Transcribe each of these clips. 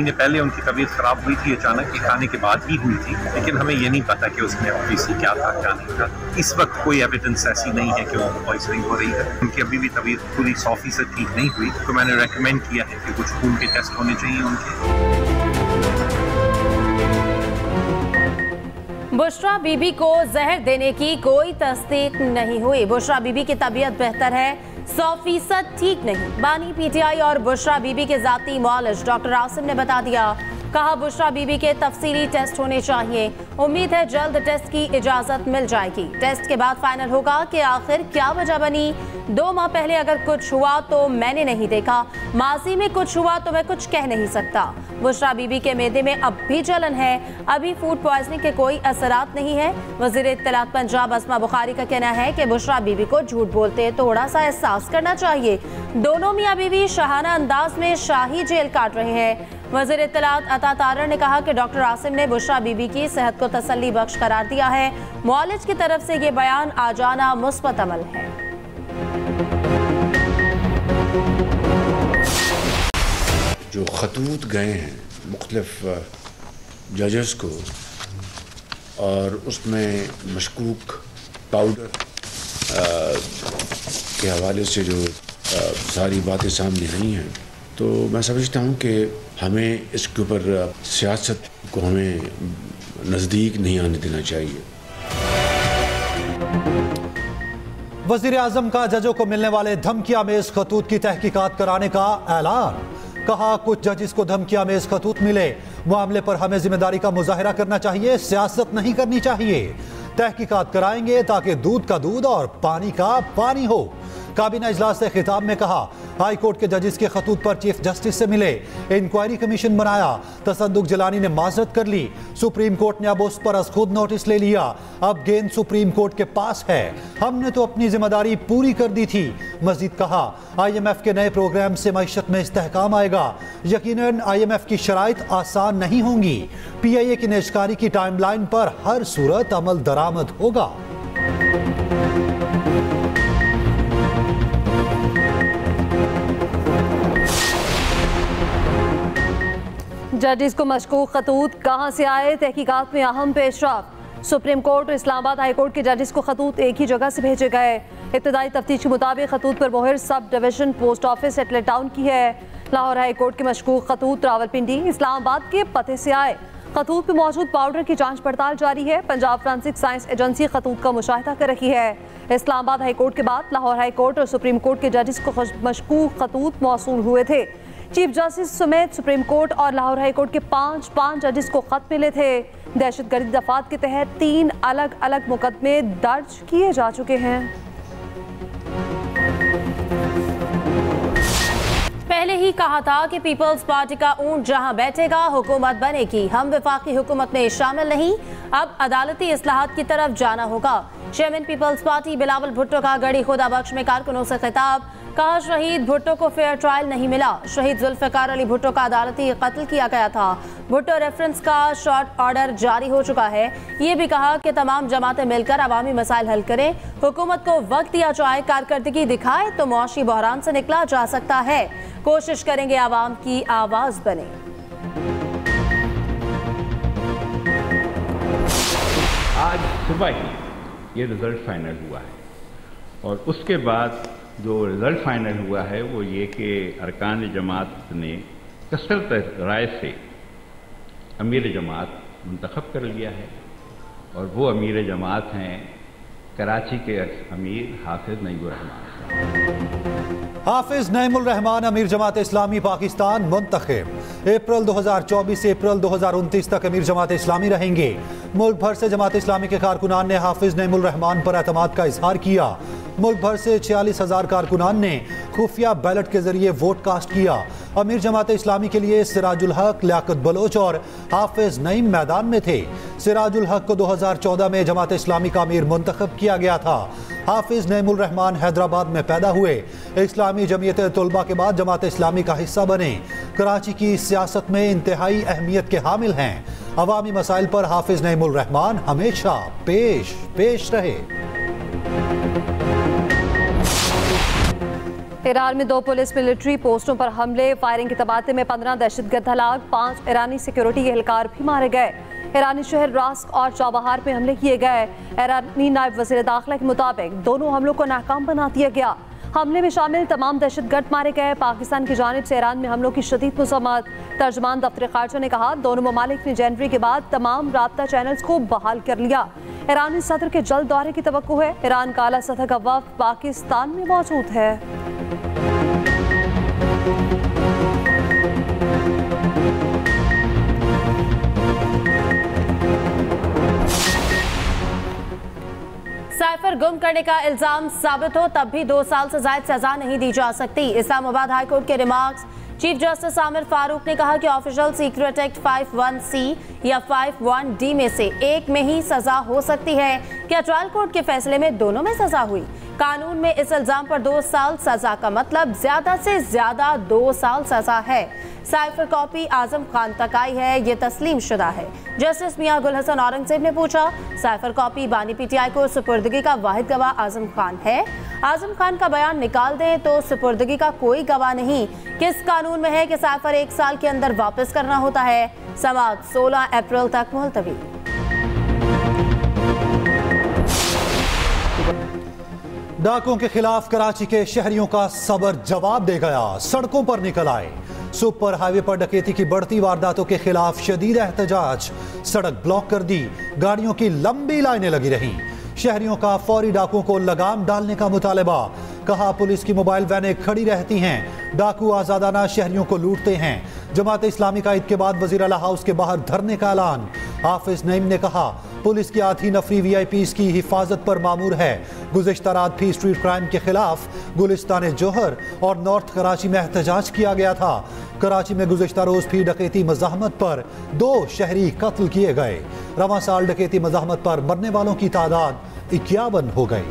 महीने पहले उनकी तबीयत खराब हुई थी, अचानक ये खाने के बाद ही हुई थी, लेकिन हमें ये नहीं पता कि उसमें ऑब्वियसली क्या था क्या नहीं था। इस वक्त कोई एविडेंस ऐसी नहीं है कि उनको पॉइजनिंग हो रही है। उनकी अभी भी तबीयत पूरी 100% ठीक नहीं हुई, तो मैंने रेकमेंड किया है कि कुछ खून के टेस्ट होने चाहिए उनके। बुशरा बीबी को जहर देने की कोई तस्दीक नहीं हुई। बुशरा बीबी की तबीयत बेहतर है, 100% ठीक नहीं। बानी पीटीआई और बुशरा बीबी के जाती मौलिज डॉक्टर आसिम ने बता दिया। कहा बुशरा बीबी के तफसीली टेस्ट होने चाहिए। उम्मीद है जल्द टेस्ट की इजाजत मिल जाएगी। टेस्ट के बाद फाइनल होगा कि आखिर क्या वजह बनी। 2 माह पहले अगर कुछ हुआ तो मैंने नहीं देखा, माजी में कुछ हुआ तो मैं कुछ कह नहीं सकता। बुशरा बीबी के मैदे में अब भी जलन है, अभी फूड पॉइजनिंग के कोई असरात नहीं है। वज़ीर इत्तलात पंजाब अस्मा बुखारी का कहना है कि बुशरा बीबी को झूठ बोलते थोड़ा सा एहसास करना चाहिए। दोनों मियाँ बीवी शाहाना अंदाज में शाही जेल काट रहे हैं। वज़ीर इत्तलात अता तारर ने कहा कि डॉक्टर आसिम ने बुशरा बीबी की सेहत को तसल्ली बख्श करार दिया है। मौलिज की तरफ से ये बयान आ जाना मुस्बत अमल है। जो खतूत गए हैं मुख्तलिफ जजेस को और उसमें मशकूक पाउडर के हवाले से जो सारी बातें सामने आई हैं, तो मैं समझता हूँ कि हमें इसके ऊपर सियासत को हमें नज़दीक नहीं आने देना चाहिए। वज़ीर आज़म का जजों को मिलने वाले धमकियामेज़ खतूत की तहकीकात कराने का ऐलान। कहा कुछ जजिस को धमकियामेज़ खतूत मिले, मामले पर हमें जिम्मेदारी का मुजाहिरा करना चाहिए, सियासत नहीं करनी चाहिए। तहकीकात कराएंगे ताकि दूध का दूध और पानी का पानी हो। काबीना इजलास से खिताब में कहा हाई कोर्ट के जजिस के खतूत पर चीफ जस्टिस से मिले, इंक्वायरी कमीशन बनाया। तसद्दुक जिलानी ने माजरत कर ली। सुप्रीम कोर्ट ने अब उस पर अज खुद नोटिस ले लिया। अब गेंद सुप्रीम कोर्ट के पास है, हमने तो अपनी जिम्मेदारी पूरी कर दी थी। मजीद कहा IMF के नए प्रोग्राम से मईशत में इस्तेहकाम आएगा। यकीनन IMF की शराइत आसान नहीं होंगी। PIA की नेशकारी की टाइमलाइन पर हर सूरत अमल दरामद होगा। जजिस को मशकूक खतूत कहां से आए, तहकीकात में अहम पेशरफ। सुप्रीम कोर्ट और इस्लामाबाद हाई कोर्ट के जजिस को खतूत एक ही जगह से भेजे गए। इब्तदाई तफ्तीश के मुताबिक खतूत पर मोहर सब डिवीजन पोस्ट ऑफिस एटलेट टाउन की है। लाहौर हाई कोर्ट के मशकूक खतूत रावलपिंडी इस्लामाबाद के पते से आए। खतूत में मौजूद पाउडर की जांच पड़ताल जारी है। पंजाब फ्रांसिक साइंस एजेंसी खतूत का मुशाहिदा कर रही है। इस्लामाबाद हाई कोर्ट के बाद लाहौर हाई कोर्ट और सुप्रीम कोर्ट के जजिस को मशकूक खतूत मौसूल हुए थे। चीफ जस्टिस समेत सुप्रीम कोर्ट और लाहौर हाई कोर्ट के पांच जजिस को खत मिले थे। दहशतगर्दी दफात के तहत 3 अलग अलग मुकदमे दर्ज किए जा चुके हैं। पहले ही कहा था कि पीपल्स पार्टी का ऊंट जहां बैठेगा हुकूमत बनेगी। हम वफाकी हुकूमत में शामिल नहीं, अब अदालती इस्लाहात की तरफ जाना होगा। Chairman Peoples Party Bilawal Bhutto का गढ़ी खुदा बख्श में कारकुनों से खिताब। कहा शहीद भुट्टो को फेयर ट्रायल नहीं मिला। शहीद जुल्फिकार अली भुट्टो का अदालती कत्ल किया गया था। भुट्टो रेफरेंस का शॉर्ट ऑर्डर जारी हो चुका है। ये भी कहा कि तमाम जमातें मिलकर अवामी मसाइल हल करें, हुकूमत को वक्त दिया जाए, कारकर्दगी दिखाए तो मुआशी बहरान से निकला जा सकता है। कोशिश करेंगे आवाम की आवाज बने। आज सुबह ही ये रिजल्ट फाइनल हुआ है और उसके बाद जो रिजल्ट फाइनल हुआ है वो ये कि अरकान जमात ने कसरत राय से अमीर जमात मुंतखब कर लिया है और वो अमीर जमात हैं कराची के अमीर हाफिज नईमुर रहमान। हाफिज नईमुर रहमान अमीर जमात इस्लामी पाकिस्तान मुंतखब। अप्रैल 2024 से अप्रैल 2029 तक अमीर जमात इस्लामी रहेंगे। मुल्क भर से जमात इस्लामी के कारकुनान ने हाफिज नईमुर रहमान पर एतमाद का इजहार किया। मुल्क भर से 46,000 कारकुनान ने खुफिया बैलेट के जरिए वोट कास्ट किया। अमीर जमात इस्लामी के लिए सिराजुल हक, लियाकत बलोच और हाफिज नईम मैदान में थे। सिराजुल हक को 2014 में जमात इस्लामी का अमीर मुंतखब किया गया था। हाफिज नईमुर रहमान हैदराबाद में पैदा हुए। इस्लामी जमीयत तलबा के बाद जमात इस्लामी का हिस्सा बने। कराची की सियासत में इंतहाई अहमियत के हामिल हैं। अवामी मसाइल पर हाफिज नईमुर रहमान हमेशा पेश रहे। ईरान में 2 पुलिस मिलिट्री पोस्टों पर हमले, फायरिंग के तबादले में 15 दहशतगर्द हलाक, 5 ईरानी सिक्योरिटी एहलकार भी मारे गए। ईरानी शहर रास्क और चाबहार में हमले किए गए। ईरानी नायब वज़ीर दाखिला के मुताबिक दोनों हमलों को नाकाम बना दिया गया। हमले में शामिल तमाम दहशतगर्द मारे गए। पाकिस्तान की जानिब से ईरान में हमलों की शदीद मज़म्मत। तर्जमान दफ्तर खारजा ने कहा, दोनों ममालिक ने जनवरी के बाद तमाम राब्ता चैनल्स को बहाल कर लिया। ईरानी सदर के जल्द दौरे की तवक्को है। ईरान का आला सतह का वफ़द पाकिस्तान में मौजूद है। साइफर गुम करने का इल्जाम साबित हो तब भी 2 साल से ज्यादा सजा नहीं दी जा सकती। इस्लामाबाद हाईकोर्ट के remarks. Chief justice Aamir Farooq ने कहा कि ऑफिशियल सीक्रेट एक्ट 51C या 51D में से एक में ही सजा हो सकती है। क्या ट्रायल कोर्ट के फैसले में दोनों में सजा हुई? कानून में इस इल्जाम पर 2 साल सजा का मतलब ज्यादा से ज्यादा 2 साल सजा है। साइफर कॉपी आजम खान तक आई है, ये तस्लीम शुदा है। जस्टिस मियां गुल हसन औरंगजेब ने पूछा, साइफर कॉपी बानी पीटीआई को सुपुर्दगी का वाहिद गवाह आजम खान है? आजम खान का बयान निकाल दें तो सुपुर्दगी का कोई गवाह नहीं। किस कानून में है कि साइफर 1 साल के अंदर वापस करना होता है? समाअत 16 अप्रैल तक मुलतवी। डाकुओं के खिलाफ कराची के शहरियों का सब्र जवाब दे गया। सड़कों पर निकल आए। सुपर हाईवे पर डकैती की बढ़ती वारदातों के खिलाफ शदीद एहतजाज। सड़क ब्लॉक कर दी, गाड़ियों की लंबी लाइनें लगी रहीं। शहरियों का फौरी डाकुओं को लगाम डालने का मुतालबा। कहा, पुलिस की मोबाइल वैनें खड़ी रहती हैं, डाकू आजादाना शहरियों को लूटते हैं। जमात इस्लामी का ईद के बाद वजीर आला हाउस के बाहर धरने का ऐलान। हाफिज नईम ने कहा, पुलिस की आधी नफरी VIPs की हिफाजत पर मामूर है। गुज़िश्ता रात भी स्ट्रीट क्राइम के खिलाफ गुलिस्तान जोहर और नॉर्थ कराची में एहतजाज किया गया था। कराची में गुज़िश्ता रोज भी डकैती मज़ाहमत पर 2 शहरी कत्ल किए गए। रवां साल डकैती मज़ाहमत पर मरने वालों की तादाद 51 हो गई।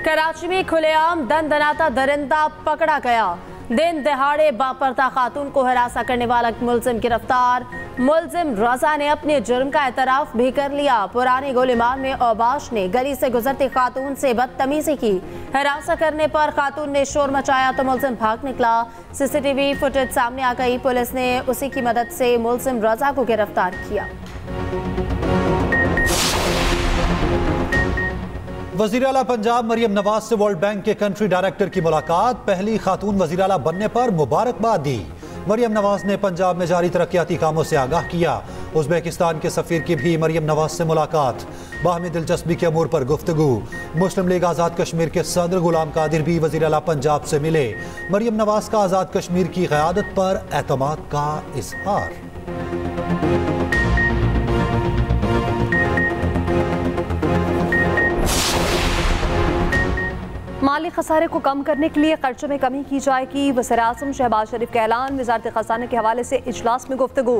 कराची में खुलेआम दंदनाता दरिंदा पकड़ा गया। दिन दहाड़े बापर्दा खातून को हिरासा करने वाला मुलजिम गिरफ्तार। मुलजिम रजा ने अपने जुर्म का एतराफ भी कर लिया। पुराने गोलीमार में औबाश ने गली से गुजरती खातून से बदतमीजी की। हिरासा करने पर खातून ने शोर मचाया तो मुलजिम भाग निकला। CCTV फुटेज सामने आ गई। पुलिस ने उसी की मदद से मुलजिम रजा को गिरफ्तार किया। वज़ीर आला पंजाब मरियम नवाज से वर्ल्ड बैंक के कंट्री डायरेक्टर की मुलाकात। पहली खातून वज़ीर आला बनने पर मुबारकबाद दी। मरियम नवाज ने पंजाब में जारी तरक्याती कामों से आगाह किया। उज़्बेकिस्तान के सफ़ीर की भी मरियम नवाज से मुलाकात। बाहमी दिलचस्पी के अमूर पर गुफ्तगू। मुस्लिम लीग आज़ाद कश्मीर के सदर गुलाम कादिर भी वज़ीर आला पंजाब से मिले। मरियम नवाज का आज़ाद कश्मीर की क़यादत पर एतमाद का इज़हार। माली खसारे को कम करने के लिए खर्चों में कमी की जाएगी। वज़ीर-ए-आज़म शहबाज शरीफ का ऐलान। वज़ारत ख़ज़ाना के हवाले से इजलास में गुफ्तगू।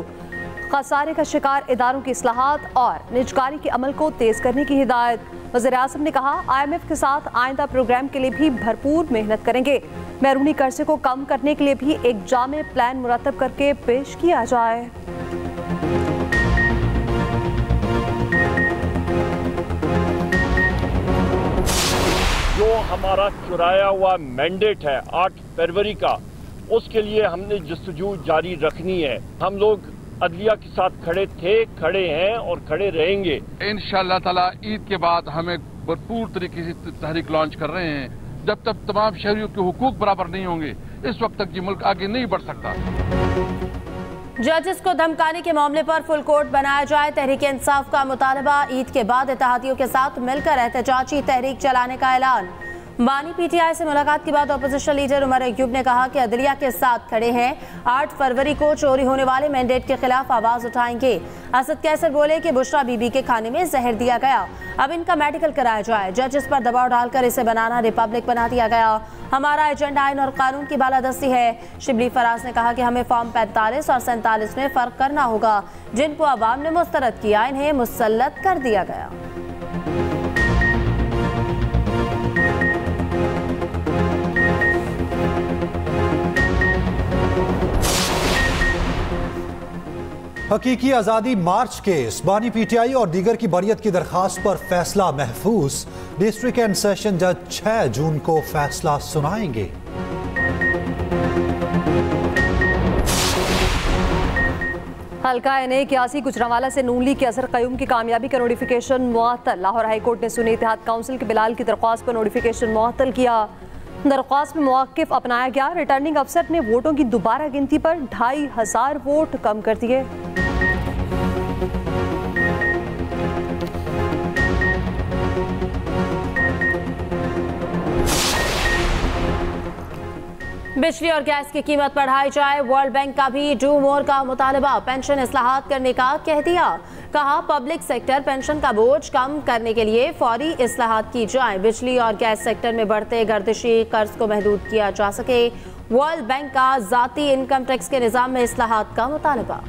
खसारे का शिकार इदारों की इस्लाहात और निजकारी के अमल को तेज़ करने की हिदायत। वज़ीर-ए-आज़म ने कहा, IMF के साथ आइंदा प्रोग्राम के लिए भी भरपूर मेहनत करेंगे। बैरूनी कर्जे को कम करने के लिए भी एक जामे प्लान मुरतब करके पेश किया जाए। जो हमारा चुराया हुआ मैंडेट है 8 फरवरी का, उसके लिए हमने जस्तजू जारी रखनी है। हम लोग अदलिया के साथ खड़े थे, खड़े हैं और खड़े रहेंगे। इंशाअल्लाह ताला ईद के बाद हमें भरपूर तरीके से तहरीक लॉन्च कर रहे हैं। जब तक तमाम शहरियों के हुकूक बराबर नहीं होंगे, इस वक्त तक ये मुल्क आगे नहीं बढ़ सकता। जजेस को धमकाने के मामले पर फुल कोर्ट बनाया जाए। तहरीक इंसाफ का मुतालबा। ईद के बाद इत्तेहादियों के साथ मिलकर एहतजाजी तहरीक चलाने का ऐलान। बानी PTI से मुलाकात के बाद अपोजिशन लीडर उमर अयूब ने कहा कि अदलिया के साथ खड़े हैं। 8 फरवरी को चोरी होने वाले मैंडेट के खिलाफ आवाज उठाएंगे। असद कैसर बोले कि बुशरा बीबी के खाने में जहर दिया गया, अब इनका मेडिकल कराया जाए। जजेस पर दबाव डालकर इसे बनाना रिपब्लिक बना दिया गया। हमारा एजेंडा आइन और कानून की बालादस्ती है। शिबली फराज ने कहा कि हमें फॉर्म 45 और 47 में फर्क करना होगा। जिनको अवाम ने मुस्तरद किया, इन्हें मुसल्लत कर दिया गया। हकीकी आज़ादी मार्च केस, बानी पीटीआई और दीगर की बरियत की दरखास्त पर फैसला महफूज। डिस्ट्रिक्ट एंड सेशन जज 6 जून को फैसला सुनाएंगे। हल्का NA 81 गुजरांवाला से नून लीग के असर क़यूम की कामयाबी का नोटिफिकेशन मुअत्तल। लाहौर हाई कोर्ट ने सुन्नी इत्तेहाद काउंसिल के बिलाल की दरख्वास्त पर नोटिफिकेशन मुअत्तल किया। दरख्वास्त में मौक़िफ़ अपनाया गया। रिटर्निंग अफसर ने वोटों की दोबारा गिनती पर 2500 वोट कम कर दिए। बिजली और गैस की कीमत बढ़ाई जाए। वर्ल्ड बैंक का भी डू मोर का मुतालबा। पेंशन इस्लाहात करने का कह दिया। कहा पब्लिक सेक्टर पेंशन का बोझ कम करने के लिए फौरी इस्लाहात की जाए। बिजली और गैस सेक्टर में बढ़ते गर्दिशी कर्ज को महदूद किया जा सके। वर्ल्ड बैंक का जाती इनकम टैक्स के निज़ाम में इस्लाहात का मुतालबा।